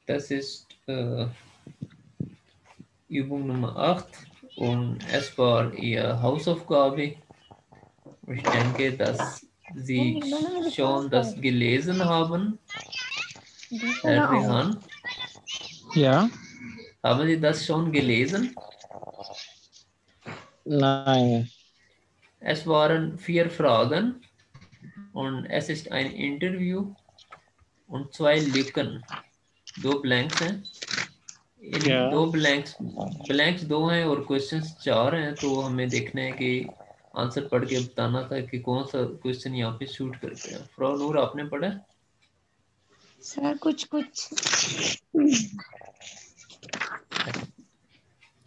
Das ist Übung Nummer 8 und es war Ihre Hausaufgabe. Ich denke, dass Sie schon das gelesen haben, Herr Rehan. Ja. Haben Sie das schon gelesen? Nein. Es waren 4 Fragen und es ist ein Interview und 2 Lücken, 2 Blanks हैं. इन क्या? 2 blanks 2 हैं और questions 4 हैं, तो हमें देखना है कि आंसर पढ़ के बताना था कि कौन सा क्वेश्चन यहाँ पे शूट करते हैं। फ्रो नूर, आपने पढ़ा? सर कुछ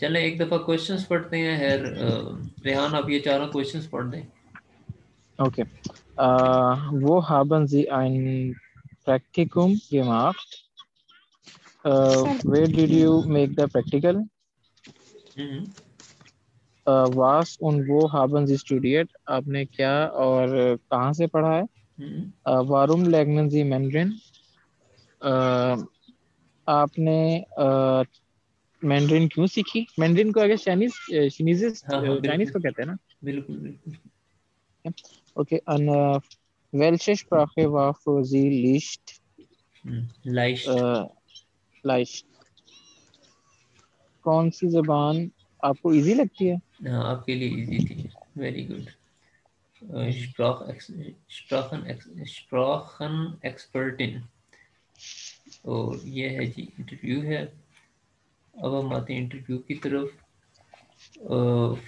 चले एक दफा क्वेश्चंस पढ़ते हैं। रेहान, आप ये चारों क्वेश्चंस पढ़ दें। Okay. Wo haben Sie ein Praktikum gemacht? Where did you make the practical? Was und wo haben Sie studiert? आपने क्या और कहाँ से पढ़ा है? Warum lernen Sie Mandarin? आपने मैंड्रिन क्यों सीखी? मैंड्रिन को अगर चाइनीज को कहते हैं ना? बिल्कुल बिल्कुल। Okay, an welche Sprache war für Sie leicht? कौन सी जबान आपको इजी लगती है? हाँ, आपके लिए इजी थी। Very good. Sprachenexpertin। और ये है जी इंटरव्यू है। अब हम आते हैं इंटरव्यू की तरफ।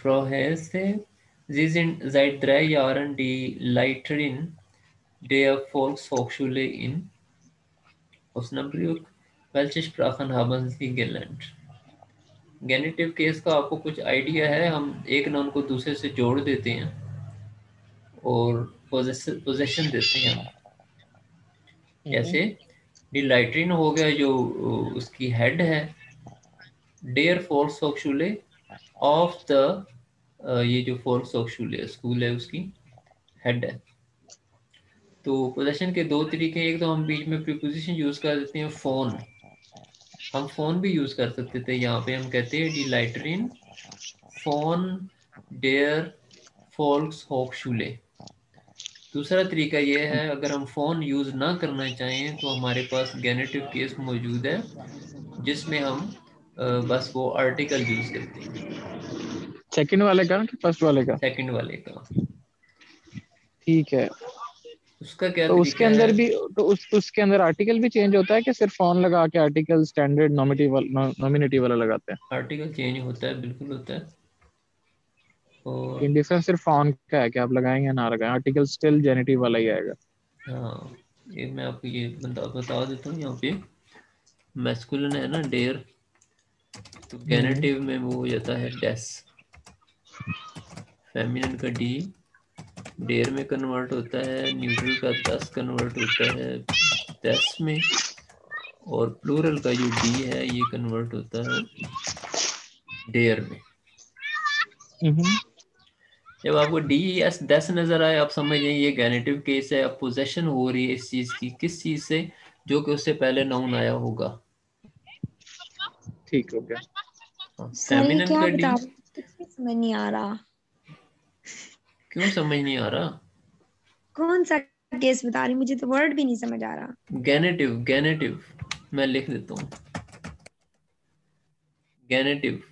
Frau Hesse, Sie sind seit 3 Jahren die Leiterin der Volkshochschule in Osnabrück. Welche Sprachen haben Sie gelernt? गेनेटिव केस का आपको कुछ आइडिया है? हम एक नाउन को दूसरे से जोड़ देते हैं और पोजेशन देते हैं हम। जैसे डिलाइट्रिन हो गया जो उसकी हेड है, डेयर फोल्क्सहोchschule ऑफ द, ये जो फोल्क्सहोchschule स्कूल है उसकी हेड है। तो पोजेशन के 2 तरीके हैं। एक तो हम बीच में प्रीपोजिशन यूज कर देते हैं फोन, हम फोन भी यूज कर सकते थे। यहाँ पे हम कहते हैं डिलाइट्रिन फोन डेयर फोल्क्सहोchschule। दूसरा तरीका ये है, अगर हम फोन यूज ना करना चाहें तो हमारे पास गेनेटिव केस मौजूद है जिसमें हम बस वो आर्टिकल यूज करते हैं। सेकंड वाले का कि फर्स्ट वाले का? सेकंड वाले का। ठीक है। उसका क्या तो तरीका उसके अंदर है? भी तो उसके अंदर आर्टिकल भी चेंज होता है कि सिर्फ ऑन लगा के आर्टिकल स्टैंडर्ड नॉमिनेटिव वाला लगाते हैं? आर्टिकल चेंज होता है, बिल्कुल होता है। और इन डिफरेंस सिर्फ ऑन का है कि आप लगाएंगे ना लगाएं, आर्टिकल स्टिल जेनेटिव वाला ही आएगा। हाँ, ये मैं आपको ये बता देता हूँ। यहाँ पे मैस्कुलिन है ना डेयर, तो गेनेटिव में वो हो जाता है डेस। फेमिनिन का डी डेयर में कन्वर्ट होता है, न्यूट्रल का दस कन्वर्ट होता है दस में, और प्लूरल का जो डी है ये कन्वर्ट होता है डेयर में। जब आपको डी एस दस नजर आए, आप समझ जाइए ये गेनेटिव केस है। अब पोजेशन हो रही है इस चीज की, किस चीज से? जो कि उससे पहले नाउन आया होगा। ठीक हो गया। फेमिनिन का डी समझ नहीं आ रहा। क्यों समझ नहीं आ रहा? कौन सा केस बता रही? मुझे तो वर्ड भी नहीं समझ आ रहा। गेनेटिव मैं लिख देता हूँ। गेनेटिव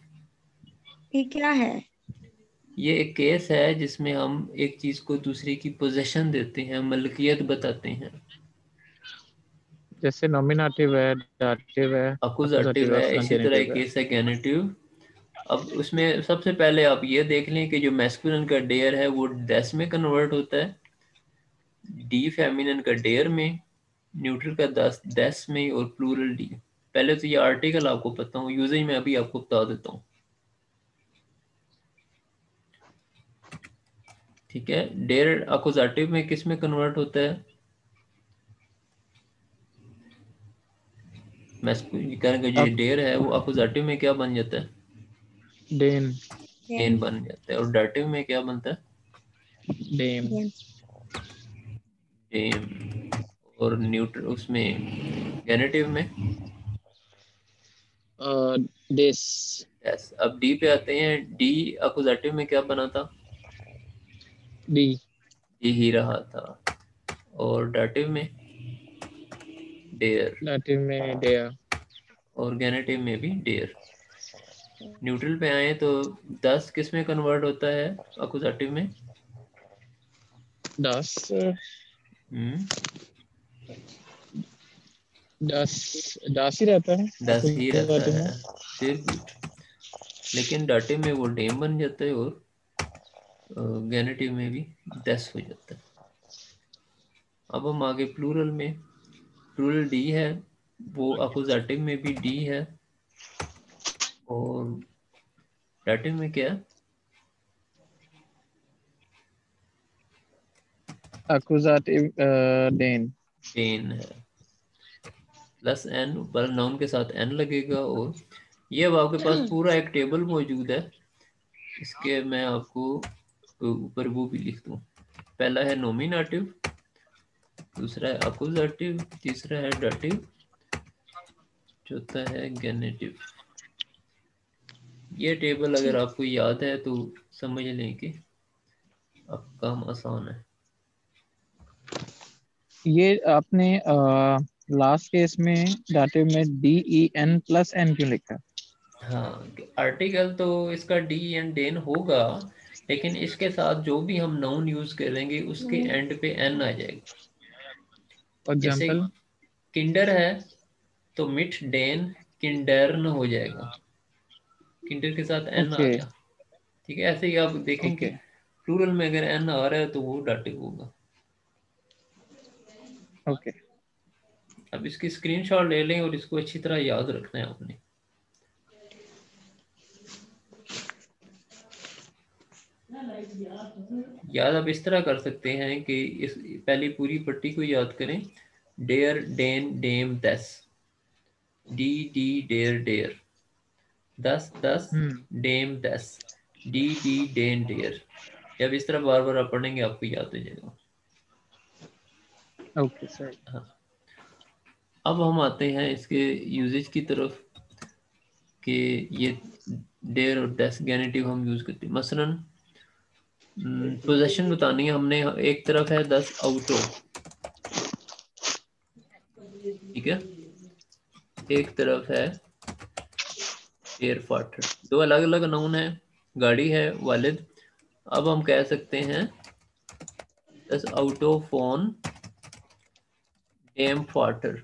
ये क्या है? ये एक केस है जिसमें हम एक चीज को दूसरे की पोजीशन देते हैं, मलकियत बताते हैं। जैसे नॉमिनेटिव है, डाटिव है, अकुजाटिव है, इसी तरह एक केस है गेनेटिव। अब उसमें सबसे पहले आप ये देख लें कि जो मैस्कुलिन का डेयर है वो डेस में कन्वर्ट होता है, डी फेमिनिन का डेयर में, न्यूट्रल का दस डेस में, और प्लूरल डी। पहले तो ये आर्टिकल आपको पता हूँ, यूजेज में अभी आपको बता देता हूँ। ठीक है, डेयर अकुजाटिव में किस में कन्वर्ट होता है? मैस्कुलिन का जो डेयर है वो अकुजाटिव में क्या बन जाता है? डेन बन जाता है। और डाटिव में क्या बनता है? डेम। डेम। और न्यूट्रल उसमें गेनेटिव में डेस। यस। अब डी पे आते हैं। डी अकुजेटिव में क्या बना था? डी। डी ही रहा था। और डाटिव में डेयर। डेटिव में डेयर। और गेनेटिव में भी डेयर। न्यूट्रल पे आए तो 10 किस में कन्वर्ट होता है अकुजेटिव में? दस। हम्म, दस। दस ही रहता है 10 ही रहता अकुजेटिव में। है। फिर गुड। लेकिन डाटिव में वो डेम बन जाता है और गेनेटिव में भी 10 हो जाता है। अब हम आगे प्लूरल में। प्लूरल डी है, वो अकुजेटिव में भी डी है। और डाटिव में क्या है? अकुजेटिव डेन। डेन है। प्लस एन, पर नाउन के साथ एन लगेगा। और ये अब आपके पास पूरा एक टेबल मौजूद है। इसके मैं आपको ऊपर वो भी लिख दूँ। पहला है नोमिनेटिव, दूसरा है अकुजेटिव, तीसरा है डाटिव, चौथा है गेनेटिव। ये टेबल अगर ठीक। आपको याद है तो समझ लें कि अब काम आसान है। ये आपने लास्ट केस में डेटिव में D E N plus N क्यों लिखा? हाँ, आर्टिकल तो इसका डी एंड डेन होगा, लेकिन इसके साथ जो भी हम नाउन यूज करेंगे उसके एंड पे एन आ जाएगा। जैसे एग्जाम्पल। किंडर है तो मिट डेन किंडर्न हो जाएगा। किंडर के साथ एन आ ओके। गया। ठीक है, ऐसे ही आप देखें कि ओके। प्लूरल में अगर एन आ रहा है तो वो डाटिव होगा। ओके। अब इसकी स्क्रीनशॉट ले लें और इसको अच्छी तरह याद रखना है आपने। याद आप इस तरह कर सकते हैं कि इस पहली पूरी पट्टी को याद करें। डेयर डेन डेम दस। डी डी डेयर डेयर। दस दस हम्म। डेम दस। डी डी डेन डेयर। जब इस तरह बार बार आप पढ़ेंगे आपको याद हो जाएगा। Okay sir. हाँ। अब हम आते हैं इसके यूजेज की तरफ कि ये डेयर और दस गेनेटिव हम यूज करते हैं। मसलन पोजेशन बतानी है हमने। एक तरफ है 10 आउटो, ठीक है। एक तरफ है एयर फाटर। दो अलग अलग नाउन है। गाड़ी है वालिद। अब हम कह सकते हैं 10 आउटो फोन डेम फाटर।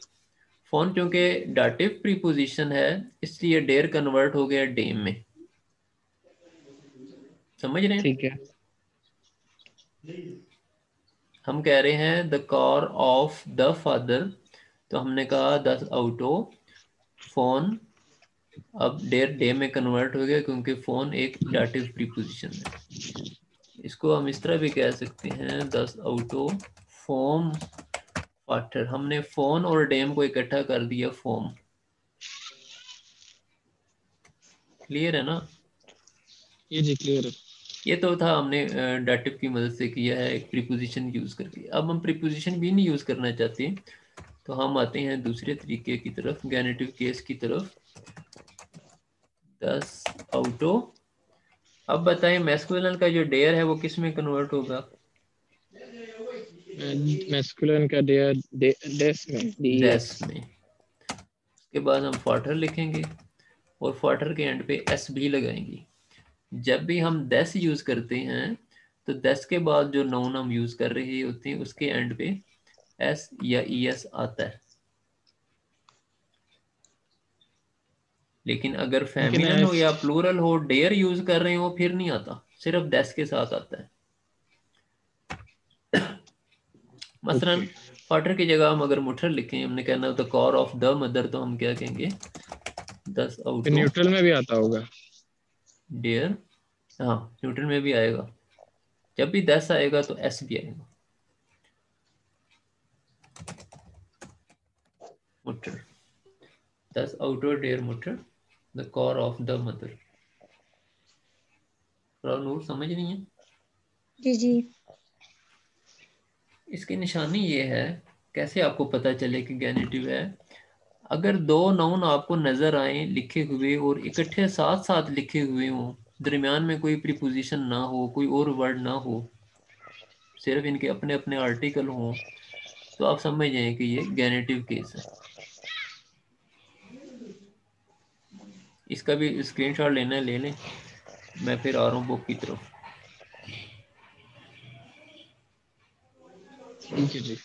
फोन क्योंकि डाटिव प्रीपोजिशन है इसलिए डेयर कन्वर्ट हो गया डेम में। समझ रहे हैं? ठीक है। हम कह रहे हैं the car of the father, तो हमने कहा 10 आउटो फोन। अब डेयर डे में कन्वर्ट हो गया क्योंकि फोन एक डाटिव प्रीपोजिशन है। इसको हम इस तरह भी कह सकते हैं 10 आउटो फोम वाटर। हमने फोन और डेम को इकट्ठा कर दिया फोम। क्लियर है ना? ये जी क्लियर है। ये तो था हमने डाटिव की मदद से किया है एक प्रीपोजिशन यूज करके। अब हम प्रीपोजिशन भी नहीं यूज करना चाहते, तो हम आते हैं दूसरे तरीके की तरफ, गेनेटिव केस की तरफ। 10 आउटो। अब बताएं मैस्कुलिन का जो डेयर है वो किस में कन्वर्ट होगा? मैस्कुलिन का डेयर डेस में डी एस। दैस में। उसके बाद हम फाटर लिखेंगे और फाटर के एंड पे एस भी लगाएंगे। जब भी हम दैस यूज करते हैं तो दैस के बाद जो नाउन हम यूज कर रहे होते हैं उसके एंड पे एस या ई एस आता है। लेकिन अगर लेकिन फेमिनिन हो एस। या प्लूरल हो, डेयर यूज कर रहे हो, फिर नहीं आता, सिर्फ दैस के साथ आता है। ओके। मसलन फाटर की जगह हम अगर मुठर लिखें, हमने कहना the car of the mother, तो हम क्या कहेंगे? 10 फिर आउटो न्यूट्रल में भी आता होगा। डेयर। हाँ, न्यूट्रल में भी आएगा। जब भी 10 आएगा तो एस भी आएगा। मुठर। 10 आउटो डेयर मुठर the car of the mother. थोड़ा नूर समझ नहीं है? जी जी। इसकी निशानी ये है, कैसे आपको पता चले कि गेनेटिव है। अगर दो नाउन आपको नजर आए लिखे हुए और इकट्ठे साथ साथ लिखे हुए हों, दरमियान में कोई प्रीपोजिशन ना हो, कोई और वर्ड ना हो, सिर्फ इनके अपने अपने आर्टिकल हों, तो आप समझ जाएं कि ये गेनेटिव केस है। इसका भी स्क्रीनशॉट लेना है, ले लें। मैं फिर आ रहा हूँ बुक की तरफ। ठीक है जी।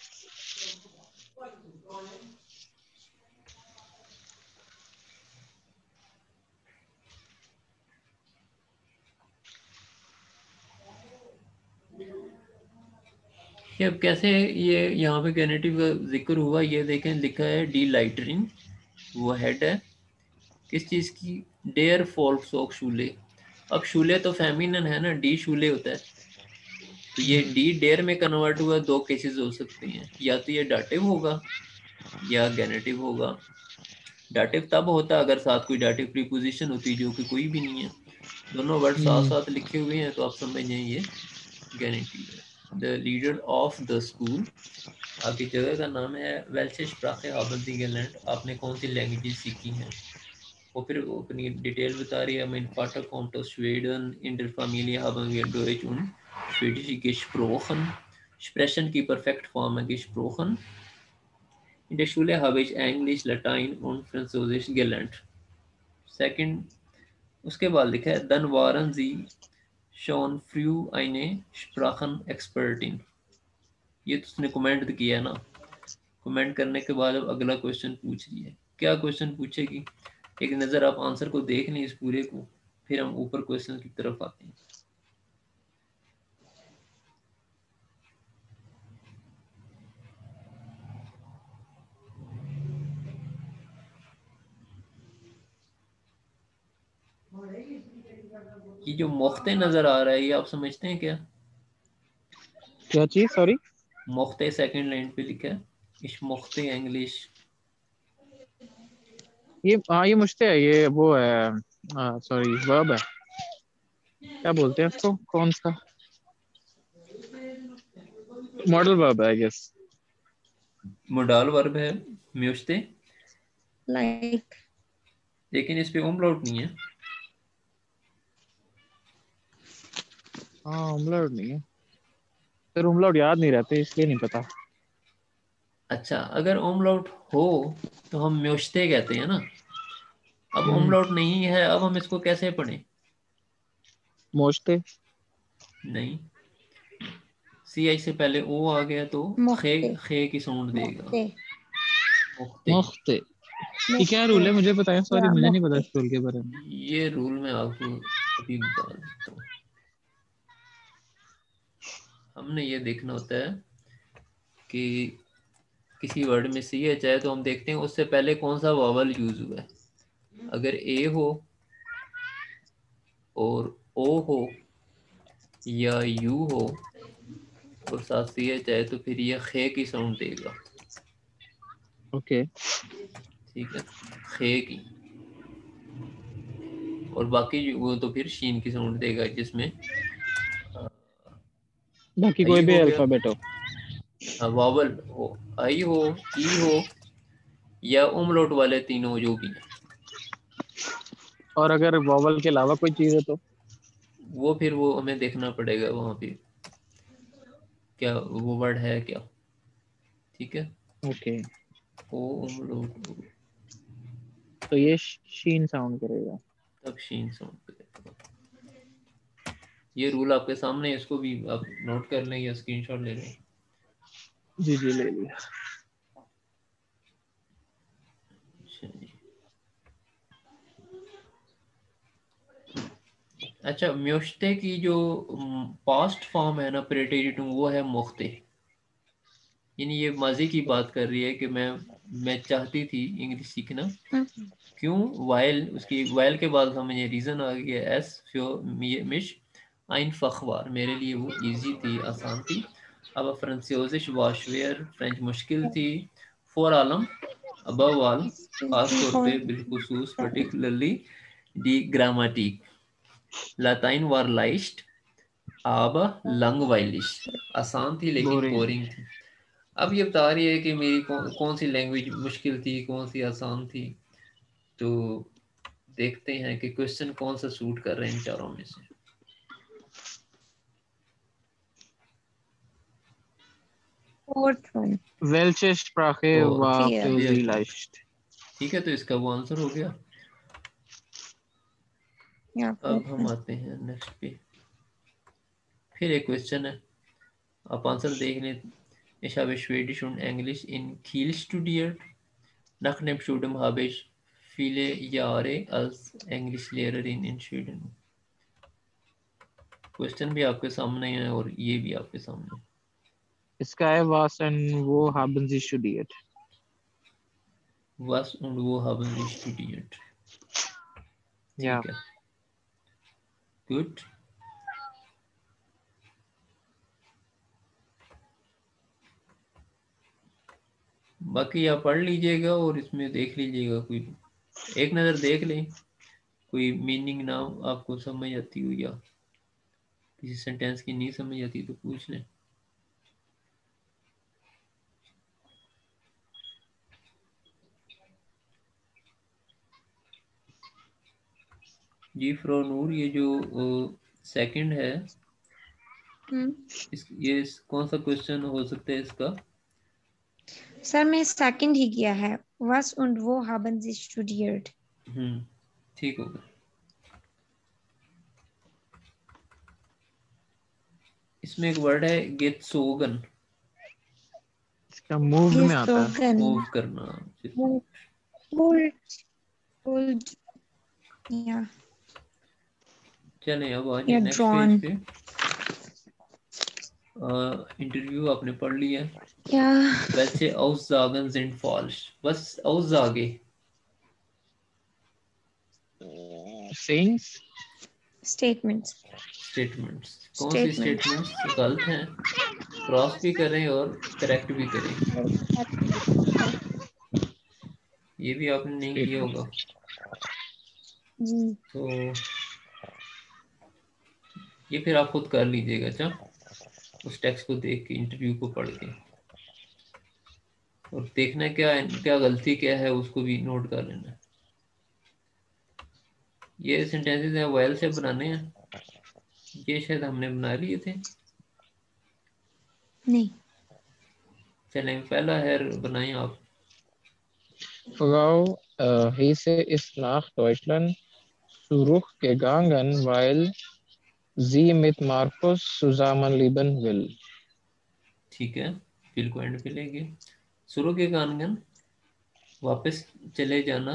ये अब कैसे ये यहाँ पे गेनेटिव का जिक्र हुआ, ये देखें लिखा है डी लाइटरिन, वो हेड है किस चीज़ की, डेयर फॉल्क सॉक शूले। अब शूले तो फेमिनिन है ना, डी शूले होता है, तो ये डी डेयर में कन्वर्ट हुआ। दो केसेस हो सकते हैं, या तो ये डाटिव होगा या गेनेटिव होगा। डाटिव तब होता अगर साथ कोई डाटिव प्रीपोजिशन होती, जो कि कोई भी नहीं है, दोनों वर्ड साथ साथ लिखे हुए हैं, तो आप समझ जाएं ये गेनेटिव है। The leader of the school, आपकी जगह का नाम है वेल्चे स्प्राखे haben Sie gelernt, आपने कौन सी लैंग्वेज सीखी हैं। वो फिर वो अपनी डिटेल बता रही है। mein Vater kommt aus Schweden, in der Familie haben wir Deutsch und Schwedisch gesprochen, sprechen की perfekt Form है gesprochen, in der Schule habe ich Englisch, Latein und Französisch gelernt। Second, उसके बाद लिखा है dann waren sie schon früh eine Sprachenexpertin। ये तो उसने comment किया है ना। कमेंट करने के बाद अब अगला क्वेश्चन पूछ रही है। क्या क्वेश्चन पूछेगी, एक नज़र आप आंसर को देख लें इस पूरे को, फिर हम ऊपर क्वेश्चन की तरफ आते हैं। ये जो मोख्ते नजर आ रहा है, ये आप समझते हैं क्या? क्या चीज, सॉरी? मोख्ते सेकंड लाइन पे लिखा है, इस मोख्ते इंग्लिश। ये हाँ, ये मुझसे है, ये वो है, सॉरी, वर्ब है। क्या बोलते हैं इसको, कौन सा? मॉडल वर्ब है आई गेस। मोडाल वर्ब है म्यूश्ते, लाइक लेकिन इस पे उमलाउट नहीं है। हाँ, उमलाउट नहीं है, फिर उमलाउट याद नहीं रहते इसलिए नहीं पता। अच्छा, अगर उमलाउट हो तो हम म्यूश्ते कहते हैं ना। अब उमलाउट नहीं है, अब हम इसको कैसे पढ़ें? मोश्ते। नहीं, सी आई से पहले ओ आ गया तो खे, मोख्ते खे की साउंड देगा। मोख्ते मुख्ते, मोख्ते। ये क्या मोख्ते रूल है, मुझे बताएं, सॉरी या मुझे नहीं पता मोख्ते। इस रूल के बारे में। ये रूल मैं आपको अभी बता देता हूँ। हमने ये देखना होता है कि किसी वर्ड में सी एच है तो हम देखते हैं उससे पहले कौन सा वावल यूज हुआ है। अगर ए हो और ओ हो या यू हो और साथ सी एच है, तो फिर ये खे की साउंड देगा। ओके। ठीक है, खे की। और बाकी जो वो तो फिर शीन की साउंड देगा, जिसमें बाकी कोई आई भी हो गया, अल्फाबेट हो। वावल हो, आई हो, ई हो या उमलोट वाले तीनों जो भी हैं, और अगर वॉवल के अलावा कोई चीज है तो? वो फिर वो हमें देखना पड़ेगा वहाँ पे क्या वो वर्ड है क्या। ठीक है, ओके। ओ उमलोट ओ, तो ये शीन साउंड करेगा। तब शीन साउंड करेगा। ये रूल आपके सामने है, इसको भी आप नोट कर लें या स्क्रीनशॉट ले लें। जी जी, ले लिया। अच्छा जी। अच्छा, म्योश्ते की जो पास्ट फॉर्म है ना प्रेटेरिटum, वो है मुख्ते। यानी ये माजी की बात कर रही है कि मैं चाहती थी इंग्लिश सीखना। क्यों? वाइल, उसकी वाइल के बाद हमें रीज़न आ गया, एस फ्यो मिश आइन फखवार, मेरे लिए वो इजी थी, आसान थी। अब फ्रांसीसिश वाशवेयर, फ्रेंच मुश्किल थी। फॉर आलम, अबव ऑल, खास तौर पे बिलखुसूस, पर्टिकुलरली दी ग्रामेटिक। लाताइन वार लाइस्ट, अब लंगवाइलिश, आसान थी लेकिन बोरिंग। बोरिंग थी। अब ये बता रही है कि मेरी कौन सी लैंग्वेज मुश्किल थी, कौन सी आसान थी। तो देखते हैं कि क्वेश्चन कौन सा सूट कर रहे हैं इन चारों में से। Fourth one. Welche Sprache war für Sie leicht? ठीक है, तो इसका वो आंसर हो गया। अब हम आते हैं नेक्स्ट पे। फिर एक क्वेश्चन है, आप आंसर देख लें। Ich habe Schwedisch und Englisch in Kiel studiert. Nach dem Studium habe ich viele Jahre als Englischlehrerin in Schweden. Question भी आपके सामने है और ये भी आपके सामने। इसका है was und wo haben Sie studiert? Was und wo haben Sie studiert? ठीक है, गुड। बाकी आप पढ़ लीजिएगा और इसमें देख लीजिएगा, कोई एक नज़र देख लें, कोई मीनिंग ना आपको समझ आती हो या किसी सेंटेंस की नहीं समझ आती तो पूछ लें। जी फ्रोनूर, ये जो सेकंड है, ये कौन सा क्वेश्चन हो सकता है इसका? सर मैं सेकंड ही किया है, was und wo haben Sie studiert। ठीक होगा। इसमें एक वर्ड है गेत्सोगन। इसका मूव में आता है, मूव करना। चलें अब आज नेक्स्ट पेज पे। इंटरव्यू आपने पढ़ लिया। Welche Aussagen sind falsch? Was Aussage? Sayings? Statements। कौन सी स्टेटमेंट्स गलत हैं, क्रॉस भी करें और करेक्ट भी करें। ये भी आपने नहीं किया होगा जी। तो ये फिर आप खुद कर लीजिएगा। अच्छा, उस टेक्स्ट को देख के, इंटरव्यू को पढ़ के, और देखना क्या क्या गलती क्या है उसको भी नोट कर लेना। ये सेंटेंसेस हैं वेल से बनाने हैं, ये शायद हमने बना लिए थे। नहीं, चलें पहला है, बनाएं आप। Frau Hesse ist nach Deutschland zurückgegangen, weil sie mit Markus zusammenleben will। ठीक है, फिल को एंड पे लेंगे। शुरू के गानगन, वापस चले जाना,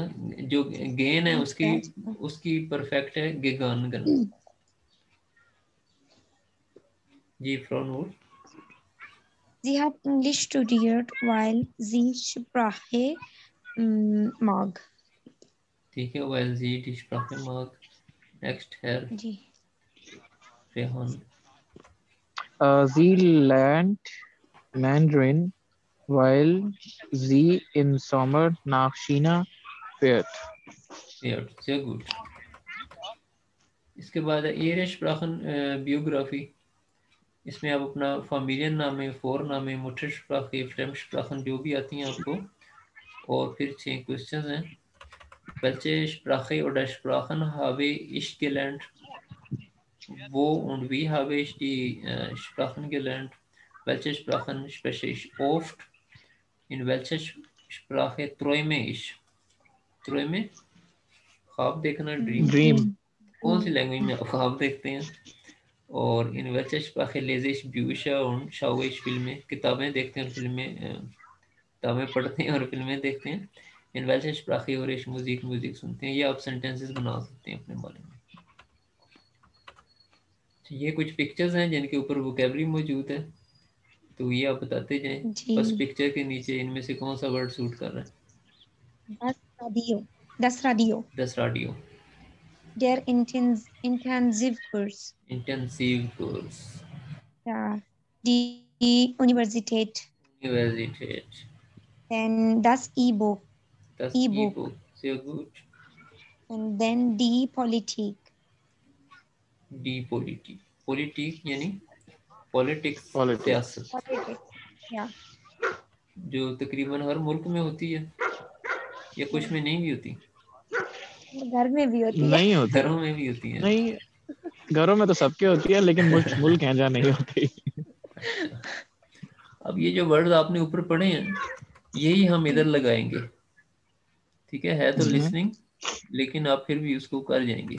जो गेन है उसकी परफेक्ट है गेगानगन। जी फ्रोनूर। Sie hat Englisch studiert, weil sie Sprache mag। ठीक है, weil sie die Sprache mag। Next है जी। Rehan. Sie lernt Mandarin, weil sie im Sommer nach China fährt। sehr gut। इसके बाद ihre Sprachen Biography। इसमें आप अपना फैमिलियन नाम है, फोर नाम है, मुट्टरस्प्राखे, फ्रेमस्प्राखन जो भी आती हैं आपको, और फिर 6 क्वेश्चन हैं। Welche Sprache oder Sprachen habe ich gelernt? Wo und wie habe ich die Sprachen gelernt? Welche Sprachen spreche ich oft? In welcher Sprache träume ich? Träume? ख्वाब देखना, ड्रीम। कौन सी लैंग्वेज में आप ख्वाब देखते हैं? और इन welcher Sprache lese ich Bücher und schaue ich Filme? किताबें देखते हैं और फिल्में, किताबें पढ़ते हैं और फिल्में देखते हैं। इन welcher Sprache höre ich Musik, music सुनते हैं। ये आप सेंटेंसेस बना सकते हैं अपने बारे में। ये कुछ पिक्चर्स हैं जिनके ऊपर वोकैबुलरी मौजूद है, तो ये आप बताते जाएं। बस पिक्चर के नीचे इनमें से कौन सा वर्ड सूट कर रहा है? Das Radio। Der intensive course। Ja, die Universität। Then das E-Book। Sehr gut। And then die Politik। Politik यानी पॉलिटिक्स, सियासत। या जो तकरीबन हर मुल्क में होती है या कुछ में नहीं भी होती? घर में भी होती है। नहीं होती। घरों में भी होती है। नहीं, घरों में तो सबके होती है, लेकिन कुछ मुल्क हैं जहाँ नहीं होती। अच्छा, अब ये जो वर्ड आपने ऊपर पढ़े हैं यही हम इधर लगाएंगे, ठीक है तो लिसनिंग, लेकिन आप फिर भी उसको कर जाएंगे।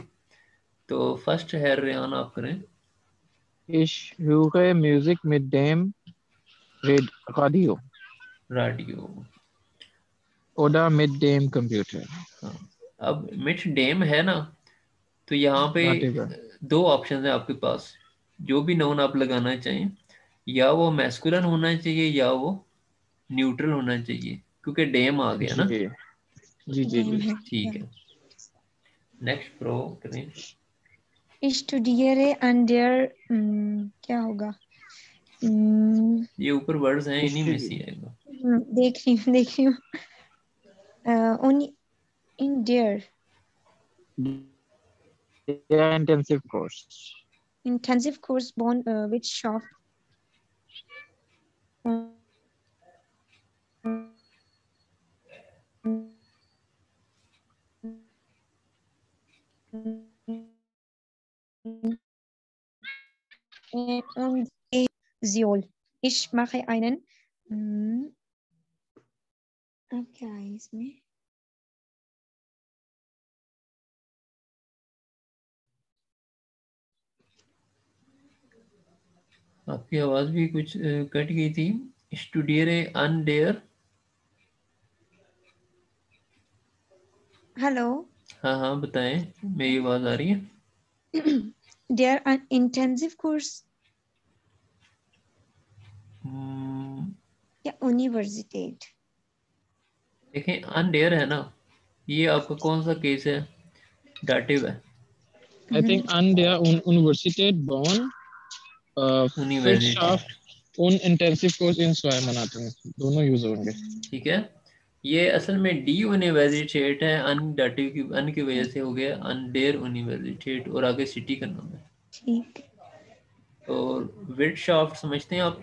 तो फर्स्ट है रेहान, आप करें। Ich höre Musik mit dem Radio radio. oder mit dem Computer। हाँ, अब मिट डेम है ना, तो यहाँ पे नाटेगा। दो ऑप्शन है आपके पास, जो भी नाउन आप लगाना चाहें, या वो मैस्कुलिन होना चाहिए या वो न्यूट्रल होना चाहिए, क्योंकि डेम आ गया जी ना। जी जी डेम जी। है। ठीक है, नेक्स्ट प्रो करें। स्टूडियरे अंडर क्या होगा? ये ऊपर वर्ड्स हैं, इन्हीं में हिस्ट्री। से ही आएगा। देख रही हूँ। उन इन देयर या intensive course. intensive course born which shop und Seoul. Ich mache einen अब क्या है इसमें? आपकी आवाज भी कुछ कट गई थी। स्टूडियरे अन डेयर। हेलो। हाँ हाँ बताएं, मेरी आवाज आ रही है? There an intensive course या यूनिवर्सिटेट? देखें अन डेयर है ना, ये आपका कौन सा केस है? डाटिव है। I think an der Universität Bonn यूनिवर्सिटेट। Wirtschaft und Intensivkurs in zwei Monaten, दोनों यूज होंगे। ठीक है, ये असल में डी यूनिवर्सिटेट है, अन डाटिव की अन की वजह से हो गया अन डेयर यूनिवर्सिटेट, और आगे सिटी का नाम है। ठीक। और विर्टशाफ्ट समझते हैं आप?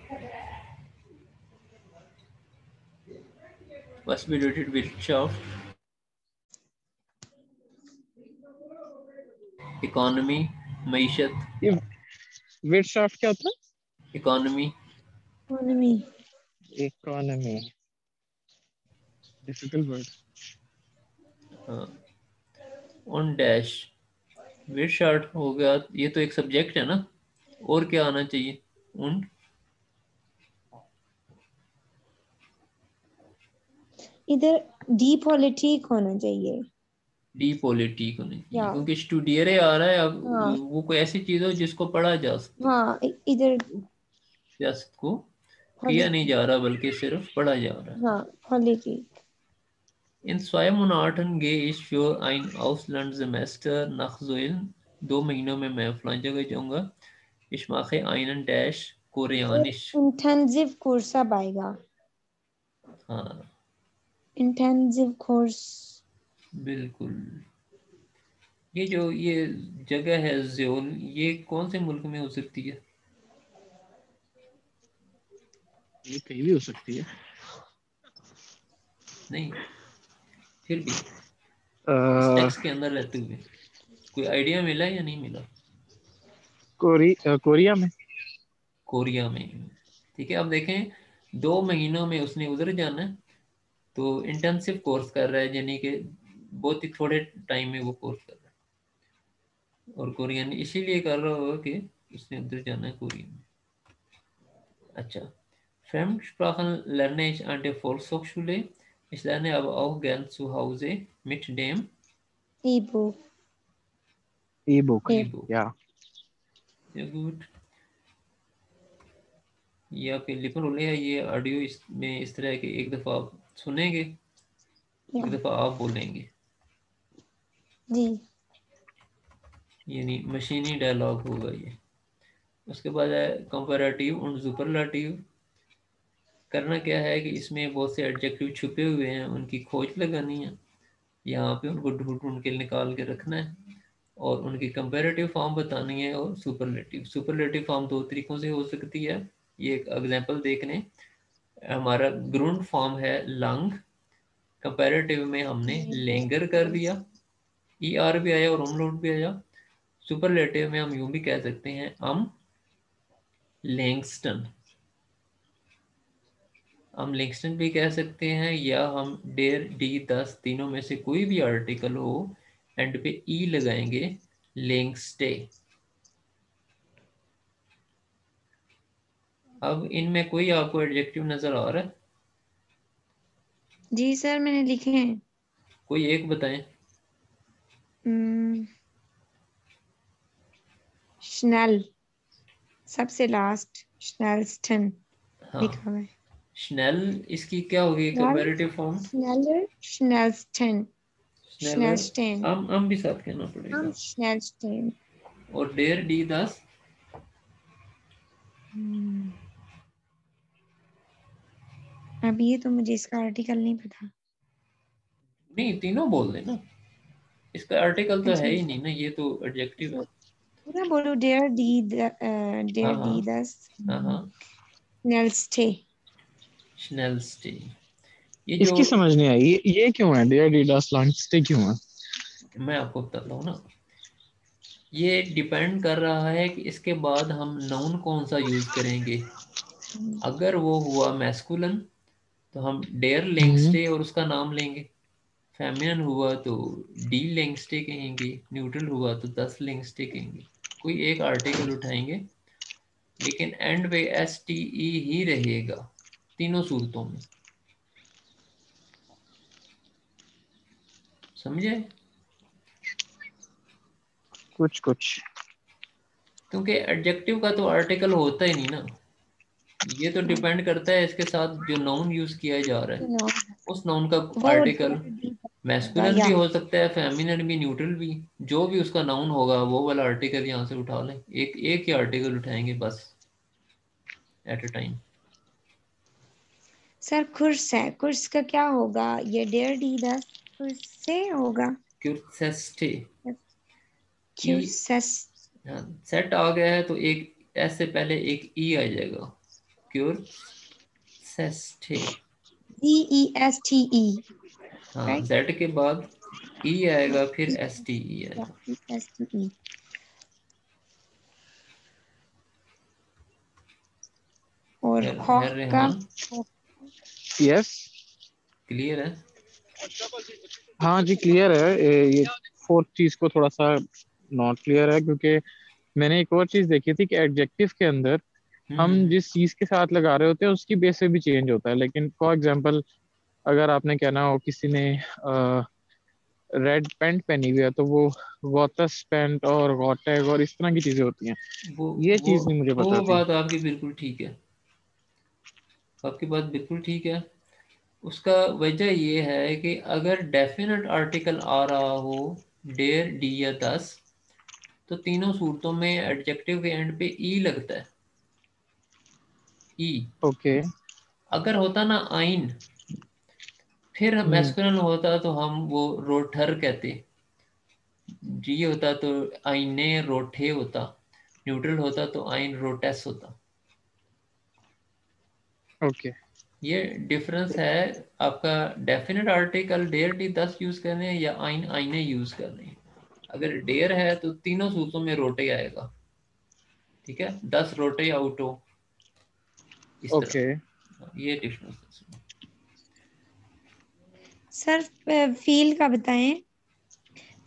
मस्ट बी रिलेटेड विर्टशाफ्ट। इकोनॉमी, मईशत। ये Wirtschaft क्या होता इकोनॉमी। इकोनॉमी। है? इकोनॉमी। Difficult word. हाँ, ऑन डैश विर्टशाफ्ट हो गया, ये तो एक सब्जेक्ट है ना, और क्या आना चाहिए? उन इधर डी पॉलिटिक होना चाहिए। डी पॉलिटिक होनी चाहिए, या क्योंकि स्टूडियरे आ रहा है अब। हाँ वो कोई ऐसी चीज हो जिसको पढ़ा जा सके, हाँ इधर सियासत को किया नहीं पॉलिटिक। जा रहा बल्कि सिर्फ पढ़ा जा रहा है। हाँ politic. In 2 Monaten gehe ich für ein Auslandssemester nach Seoul. 2 महीनों में मैं फलां जगह जाऊंगा। Ich mache einen Dash Koreanisch। Intensive course अब आएगा। हाँ इंटेंसिव कोर्स। बिल्कुल। ये जो ये जगह है ज़ेउल, ये कौन से मुल्क में हो सकती है? ये कहीं भी हो सकती है। नहीं, फिर भी इस अह, टेक्स्ट के अंदर रहते हुए कोई आइडिया मिला या नहीं मिला? कोरिया में। कोरिया में। ठीक है, अब देखें 2 महीनों में उसने उधर जाना है, तो इंटेंसिव कोर्स कर रहा है, यानी कि बहुत ही थोड़े टाइम में वो कोर्स कर रहा है। और कोरियन इसीलिए कर रहा होगा कि उसने उधर जाना है कोरिया में। अच्छा, Fremdsprachen lerne ich an der Volkshochschule. Ich lerne aber auch gern zu Hause mit dem E book. E book. E-Book। या Sehr gut। ये आपके लिपन रोले है, ये ऑडियो इसमें इस तरह के एक दफ़ा आप सुनेंगे, एक दफ़ा आप बोलेंगे, जी। यानी मशीनी डायलॉग होगा ये। उसके बाद है कंपैरेटिव और सुपरलाटिव। करना क्या है कि इसमें बहुत से एडजेक्टिव छुपे हुए हैं, उनकी खोज लगानी है, यहाँ पे उनको ढूंढ ढूंढ के निकाल के रखना है, और उनकी कंपैरेटिव फॉर्म बतानी है। और सुपरलेटिव फॉर्म दो तरीकों से हो सकती है, ये एक एग्जांपल देख लें। हमारा ग्रुंड फॉर्म है लंग, कंपैरेटिव में हमने लेंगर कर दिया, ई आर भी आया और umlaut भी आया। सुपरलेटिव में हम यूं भी कह सकते हैं लेंगस्टन, हम लिंक्सटन भी कह सकते हैं, या हम डेयर डी 10 तीनों में से कोई भी आर्टिकल हो एंड पे ई लगाएंगे, लिंक्सटे। अब इनमें कोई आपको एडजेक्टिव नजर आ रहा है? जी सर मैंने लिखे हैं। कोई एक बताएं। स्नेल, सबसे लास्ट स्नेलस्टन हाँ, लिखा हुआ है। स्नेल, इसकी क्या होगी कंपैरेटिव फॉर्म? स्नेलर, स्नेलस्टन, स्नेलर, स्नेलस्टेन, हम भी साथ कहना हम पड़ेगा। स्नेलस्टेन। और डेयर डी 10? अब ये तो मुझे इसका आर्टिकल नहीं पता। नहीं, तीनों बोल देना, इसका आर्टिकल तो है अच्छा ही नहीं ना, ये तो एडजेक्टिव है। पूरा बोलो। डेयर डी हाँ डेयर डी हाँ 10 हाँ हाँ, स्नेलस्टे। स्नेलस्टे। ये जो, इसकी समझ नहीं आई, ये क्यों है डियर डीडास लॉन्चस्टे क्यों है? मैं आपको बताता हूँ ना, ये डिपेंड कर रहा है कि इसके बाद हम नाउन कौन सा यूज करेंगे। अगर वो हुआ मैस्कुलन तो हम डेयर हम्म, लेंगस्टे और उसका नाम लेंगे। फेमिनिन हुआ तो डी लेंगस्टे कहेंगे। न्यूट्रल हुआ तो 10 लेंगस्टे कहेंगे। कोई एक आर्टिकल उठाएंगे, लेकिन एंड पे एस टी ई ही रहेगा तीनों सूरतों में। समझे? कुछ कुछ। क्योंकि एडजेक्टिव का तो आर्टिकल होता ही नहीं ना, ये तो डिपेंड करता है इसके साथ जो नाउन यूज किया जा रहा है, उस नाउन का वो आर्टिकल डेयर डी होगा मैस्कुलिन भी या हो सकता है, फेमिनिन भी, न्यूट्रल भी। जो भी उसका नाउन होगा वो वाला आर्टिकल यहाँ से उठा लें, एक एक ही आर्टिकल उठाएंगे बस, at a time. Sir Khurs है, खुर्स का क्या होगा? ये डेयर डी 10 खुर्स से होगा। क्यूरसेस्टे, ई, क्यूसेस, हाँ, सेट आ गया है तो एक एस से पहले एक ई आ जाएगा, क्यूरसेस्टे। ई ई एस टी ई, हाँ, राइट? जेड के बाद ई आएगा, फिर एस टी ई आएगा। E S T E. और खौफ है का? रेहान, यस। क्लियर है? हाँ जी क्लियर है। ये फोर्थ चीज को थोड़ा सा नॉट क्लियर है, क्योंकि मैंने एक और चीज देखी थी कि एडजेक्टिव के अंदर हम हम्म। जिस चीज के साथ लगा रहे होते हैं उसकी बेस से भी चेंज होता है। लेकिन फॉर एग्जांपल, अगर आपने कहना हो किसी ने रेड पैंट पहनी हुई है, तो वो वॉटस पैंट और वॉटेग और इस तरह की चीजें होती हैं। वो ये वो चीज नहीं मुझे पता वो थी। बात आपकी बिल्कुल ठीक है, आपकी बात बिल्कुल ठीक है। उसका वजह ये है कि अगर डेफिनेट आर्टिकल आ रहा हो, डेयर डी या 10, तो तीनों सूरतों में एडजेक्टिव के एंड पे ई लगता है, ई। ओके। अगर होता ना आइन, फिर हम्म। मैस्कुलिन होता तो हम वो रोटर कहते, जी होता तो आइने रोठे होता, न्यूट्रल होता तो आइन रोटेस होता। ओके। ये डिफरेंस है आपका। डेफिनेट आर्टिकल डेयर टी 10 यूज कर रहे हैं या आइन आइने यूज कर रहे हैं। अगर डेयर है तो तीनों सूत्रों में रोटे आएगा, ठीक है, 10 रोटे आउटो, इस तरह। ओके। ये डिफरेंस है इसमें। सर फील का बताएं।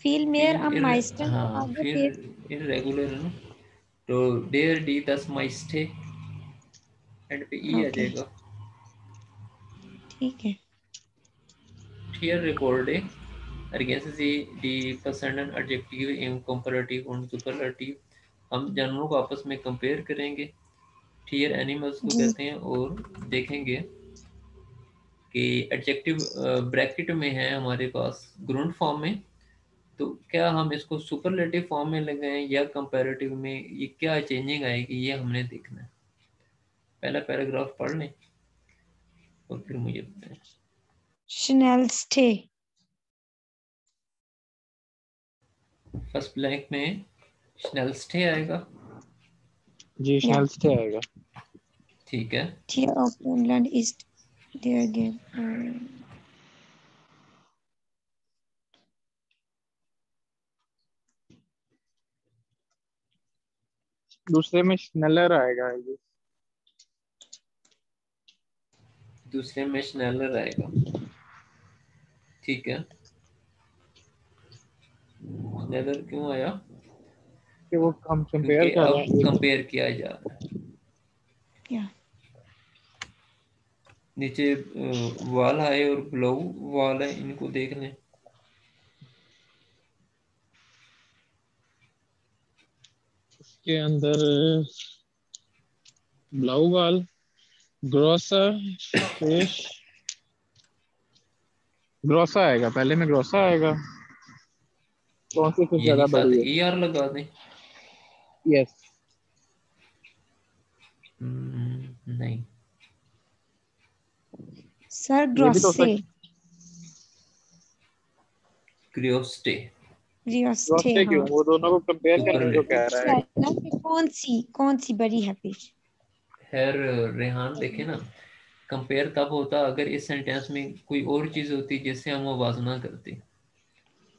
फील मेयर फील अब माइस्टन के हाँ, आगे फिर पे। इरेगुलर है ना, तो डेयर डी 10 माइस्टे, एंड पे ई आ ओके जाएगा। ठीक है। Here recorded ergänzen Sie die passenden Adjektive im Komparativ und Superlativ। हम जानवरों को आपस में कंपेयर करेंगे, ठीक है, एनिमल्स को जी कहते हैं, और देखेंगे कि एडजेक्टिव ब्रैकेट में है हमारे पास ग्रुंड फॉर्म में, तो क्या हम इसको सुपरलेटिव फॉर्म में लगाएं या कंपैरेटिव में, ये क्या चेंजिंग आएगी ये हमने देखना है। पहला पैराग्राफ पढ़ लें और फिर मुझे बताएं। स्नेलस्टे। फर्स्ट ब्लैंक में स्नेलस्टे आएगा, जी या स्नेल से आएगा। ठीक है। Tier of Finland is Dear give. दूसरे में स्नेलर आएगा ये। दूसरे में स्नेलर आएगा, ठीक है। स्नेलर क्यों आया? कि वो हम कंपेयर क्योंकि कर रहे अब हैं एक। कंपेयर किया जा रहा है। Yeah. नीचे वाल आए और ब्लो वाल है, इनको देख लें। इसके अंदर ब्लाउ वाल, ग्रोसर, फिश, ग्रोसा आएगा पहले में, ग्रोसा आएगा। कौन सी फिश यही ज्यादा साथ बड़ी है? ई आर लगा दें। यस। नहीं, Sir, ये भी तो हो grosse. सकता। क्रियोस्टे। Grioste, ग्रोस्टे क्यों? हाँ। वो दोनों को कंपेयर करने को सुपरलेटिव कह रहा क्या है। है ना कि कौन सी बड़ी है फिश? खैर रेहान देखे ना, कंपेयर तब होता अगर इस सेंटेंस में कोई और चीज़ होती जिससे हम मुवाजना करते।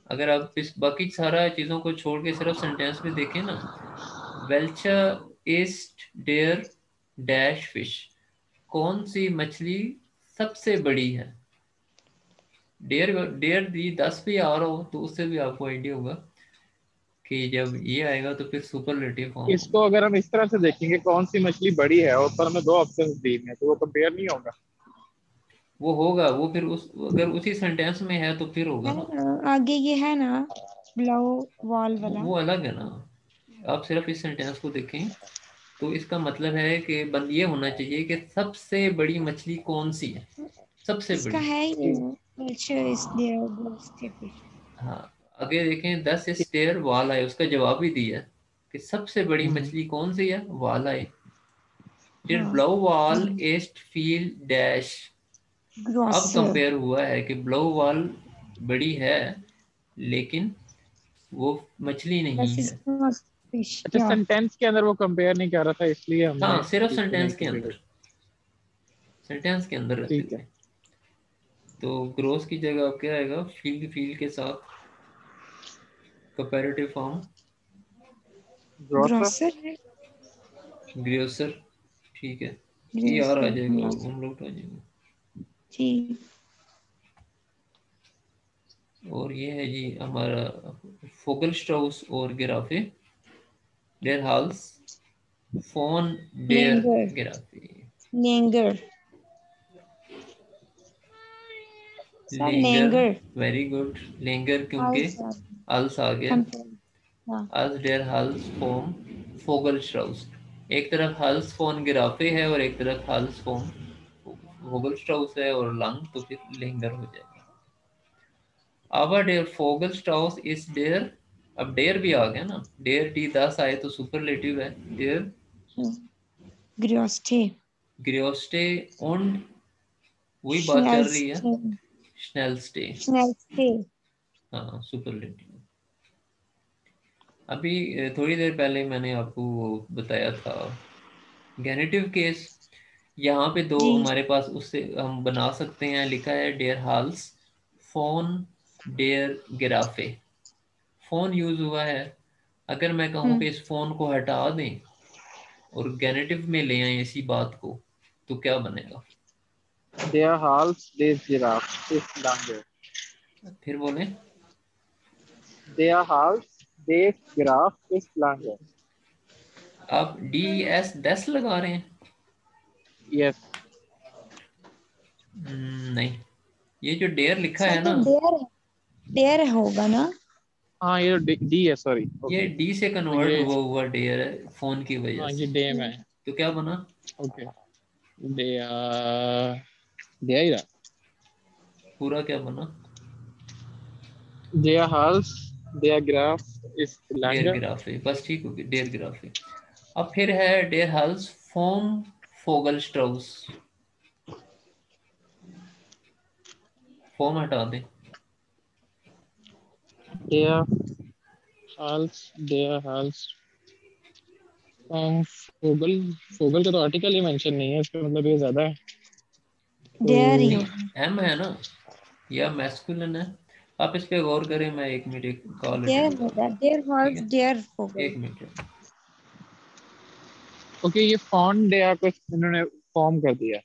अगर आप इस बाकी सारा चीज़ों को छोड़ के सिर्फ सेंटेंस में देखें ना, वेल्चा ईस्ट डेयर डैश फिश, कौन सी मछली सबसे बड़ी है। डेयर डेयर दी 10 भी आ रहा हो तो उससे भी आपको आइडिया होगा कि जब ये आएगा तो फिर सुपरलेटिव फॉर्म इसको होगा। अगर हम इस तरह से देखेंगे, कौन सी मछली बड़ी है, और ऊपर हमें दो ऑप्शन दिए हैं, तो वो कंपेयर नहीं होगा। वो होगा, वो फिर उस अगर उसी सेंटेंस में है तो फिर होगा है ना। ना, आगे ये है ना ब्लाउ वॉल वाला। वो अलग है ना। आप सिर्फ इस सेंटेंस को देखें तो इसका मतलब है कि बंद ये होना चाहिए कि सबसे बड़ी मछली कौन सी है, सबसे इसका बड़ी। है ये कल्चर इज देयर ग्रोस्टे फिश। हाँ, आगे देखें 10 स्टेयर वाल आए, उसका जवाब भी दिया कि सबसे बड़ी मछली कौन सी है, वाल आए। डिड हाँ, ब्लू वाल एस्ट फील डैश। अब ग्रॉसर। कंपेयर हुआ है कि ब्लू वाल बड़ी है लेकिन वो मछली नहीं दिस इज है। नॉट फिश, अच्छा, या सेंटेंस के अंदर वो कंपेयर नहीं कर रहा था, इसलिए हमने हाँ, सिर्फ इसको नहीं सेंटेंस के कंपेयर। अंदर, सेंटेंस के अंदर रहते ठीक है। हुए। तो ग्रोस की जगह अब क्या आएगा, फील्ड, फील्ड के साथ कंपैरेटिव फॉर्म ग्रोसर। ग्रॉसर है। ग्रियोसर, ठीक है। ये यार आ ग्रॉसर, जाएगा, हाँ उमलौट आ जाएगा। जी। और ये है जी हमारा फोगलस्ट्राउस और गिराफे, डेर हाल्स फोन डेयर लेंगर, गिराफे। लेंगर, सर लेंगर, लेंगर। Very good. लेंगर क्योंकि आल्सो अल्स आ गया। कंपेयर, हाँ। अल्स डेर हल्स फोम फोगलस्ट्राउस। एक तरफ हल्स फोन गिराफे है और एक तरफ हल्स फोम फोगलस्ट्राउस है और लंग, तो फिर लेंगर हो जाएगा। आवर डेयर फोगलस्ट्राउस इज डेयर, अब डेयर भी आ गया ना, डेयर डी 10 आए तो सुपरलेटिव है। डेयर ग्रॉस्टे, ग्रियोस्टे und, वही बात चल रही है, स्नेल्स्टे, स्नेलस्टे। स्नेल्स्टे। हाँ, सुपरलेटिव। अभी थोड़ी देर पहले मैंने आपको वो बताया था गेनेटिव केस। यहाँ पे दो जी। हमारे पास, उससे हम बना सकते हैं। लिखा है डेयर हाल्स फोन डेयर गिराफे, फोन यूज हुआ है। अगर मैं कहूँ कि इस फोन को हटा दें और गेनेटिव में ले आए इसी बात को, तो क्या बनेगा? देयर हाल्स दिस जिराफ इज लॉन्गर। फिर बोलें। देयर हाल्स दिस जिराफ इज लॉन्गर। आप डी एस 10 लगा रहे हैं? यस। नहीं, ये जो डेयर लिखा सर है ये ना, डेयर, डेयर होगा ना? हाँ, ये डी है, सॉरी। ये ओके। डी से तो कन्वर्ट ये, हुआ हुआ डेयर है फोन की वजह हाँ, ये से। डेम है। तो क्या बना? ओके। दे दे ही रहा। पूरा क्या बना? देयर हाल्स देयर ग्राफ इज डेयर लॉन्गर। ग्राफे, बस ठीक होगी, डेयर ग्राफे। अब फिर है डेयर हल्स फोम फोगल स्ट्राउस, फोम हटा दें। देयर हाल्स फोगल। फोगल का तो आर्टिकल ही मेंशन नहीं है, इसका मतलब ये ज्यादा है। डेयर ही तो होगा। एम है ना, या मैस्कुलिन है? आप इस पे गौर करें, मैं एक मिनट एक कॉल डेयर अटेंड कर लूँ। होगा, डेयर ठीक फॉल्स है, डेयर हो गई। एक मिनट। ओके, ये फॉन्ट या कुछ इन्होंने फॉर्म कर दिया।